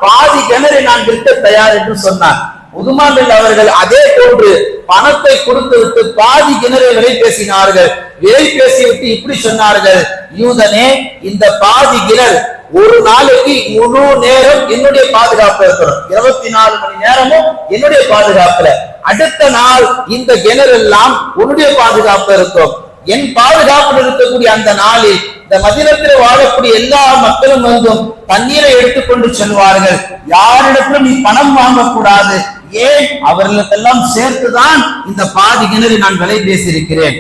பாதி கிணறை நான் விற்க தயார் என்று சொன்னார். உதுமான் அவர்கள் அதே போன்று பணத்தை கொடுத்து விட்டு பாதி கிணறை விலை பேசினார்கள். விலை பேசிவிட்டு இப்படி சொன்னார்கள், யூதனே, இந்த பாதி கிணறு ஒரு நாளைக்கு முழு நேரம் என்னுடைய பாதுகாப்பு இருக்கணும், 24 மணி நேரமும் என்னுடைய பாதுகாப்புல. அடுத்த நாள் இந்த கிணறு எல்லாம் உன்னுடைய பாதுகாப்பு இருக்கும். என் பாதுகாப்பில் இருக்கக்கூடிய அந்த நாளில் இந்த மதீனத்தில் வாழக்கூடிய எல்லா மக்களும் வந்தும் தண்ணீரை எடுத்துக்கொண்டு செல்வார்கள். யாரிடத்திலும் நீ பணம் வாங்கக்கூடாது. ஏன்? அவர்களுக்கெல்லாம் சேர்த்துதான் இந்த பாதி கிணறு நான் விலை பேசியிருக்கிறேன்.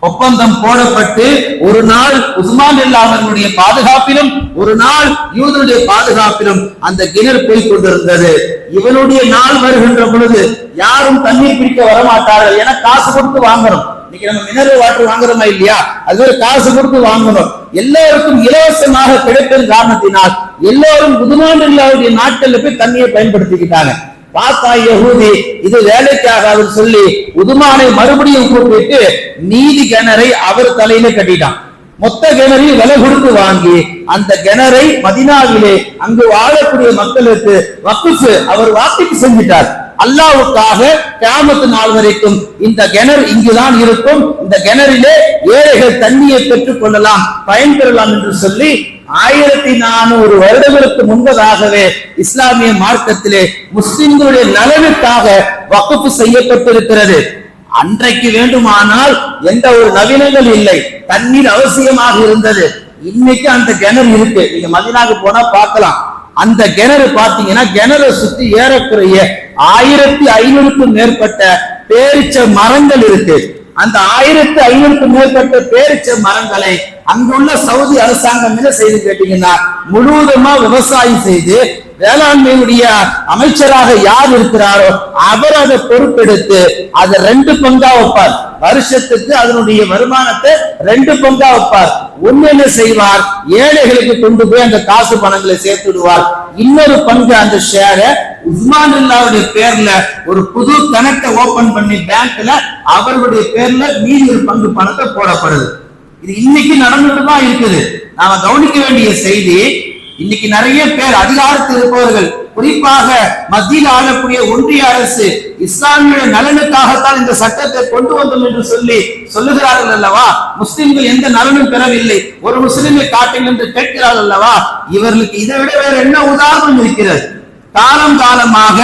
ஒப்பந்தம் போடப்பட்டு ஒரு நாள் உஸ்மான் அவர்களுடைய பாதுகாப்பிலும் ஒரு நாள் யூதனுடைய பாதுகாப்பிலும் அந்த கிணறு போய் கொண்டிருந்தது. இவனுடைய நாள் வருகின்ற பொழுது யாரும் தண்ணீர் பிடிக்க வரமாட்டார்கள். என காசு கொடுத்து வாங்கணும். இன்னைக்கு நம்ம மினரல் வாட்டர் வாங்குறோமா இல்லையா, அது காசு கொடுத்து வாங்கணும். எல்லாருக்கும் இலவசமாக கிடைப்பதன் காரணத்தினால் எல்லாரும் உதுமான் நாட்கள்ல போய் தண்ணியை பயன்படுத்திக்கிட்டாங்க. பார்த்தா யஹூதி இது வேலைக்காக சொல்லி உதுமானை மறுபடியும் கூப்பிட்டு நீதி கிணறை அவர் தலையில கட்டிட்டான். மொத்த கிணறையும் விலை கொடுத்து வாங்கி அந்த கிணறை மதீனாவிலே அங்கு வாழக்கூடிய மக்களுக்கு வக்ஃப் அவர் வாக்குக்கு செஞ்சிட்டார். அல்லாஹ்வுக்காக கியாமத் நாள் வரைக்கும் இந்த கிணறு இங்குதான் இருக்கும். இந்த கிணறிலே ஏழைகள் தண்ணியை பெற்றுக் கொள்ளலாம், பயன்பெறலாம் என்று சொல்லி 1400 வருடங்களுக்கு முன்பதாகவே இஸ்லாமிய மார்க்கத்திலே முஸ்லிம்களுடைய நலனுக்காக வக்ஃப் செய்யப்பட்டிருக்கிறது. அன்றைக்கு வேண்டுமானால் எந்த ஒரு நவீனங்கள் இல்லை, தண்ணீர் அவசியமாக இருந்தது. இன்னைக்கு அந்த கிணறு இருக்கு. நீங்க மதீனாவுக்கு போனா பார்க்கலாம். அந்த கிணறு பாத்தீங்கன்னா கிணறை சுத்தி ஏறக்குறைய 1500க்கும் மேற்பட்ட பேரிச்ச மரங்கள் இருக்கு. அந்த 1500க்கும் மேற்பட்ட பேரிச்ச மரங்களை அங்குள்ள சவுதி அரசாங்கம் என்ன செய்து கேட்டீங்கன்னா முழுவதுமா விவசாயம் செய்து வேளாண்மையுடைய அமைச்சராக யார் இருக்கிறாரோ அவர் அதை பொறுப்பெடுத்து அதை 2 பங்கா வைப்பார். வருஷத்துக்கு அதனுடைய வருமானத்தை 2 பங்கா வைப்பார். ஒன்னு என்ன செய்வார், ஏழைகளுக்கு கொண்டு போய் அந்த காசு பணங்களை சேர்த்து விடுவார். இன்னொரு பங்கு அந்த ஷேர உஸ்மான் பேர்ல ஒரு புது கணக்கை ஓபன் பண்ணி பேங்க்ல அவர்களுடைய பேர்ல மீதி ஒரு பங்கு பணத்தை போடப்படுது. இது இன்னைக்கு நடந்துட்டு தான் இருக்குது. நாம கவனிக்க வேண்டிய செய்தி, இன்னைக்கு நிறைய பேர் அதிகாரத்தில் இருப்பவர்கள், குறிப்பாக மத்தியில் ஆளக்கூடிய ஒன்றிய அரசு இஸ்லாமிய நலனுக்காகத்தான் இந்த சட்டத்தை கொண்டு வந்தோம் என்று சொல்லுகிறார்கள் அல்லவா. முஸ்லிம்கள் எந்த நலனும் பெறவில்லை, ஒரு முஸ்லிமை காட்டுங்கள் என்று கேட்கிறார்கள் அல்லவா. இவர்களுக்கு இதை விட வேற என்ன உதாரணம் இருக்கிறது? காலம் காலமாக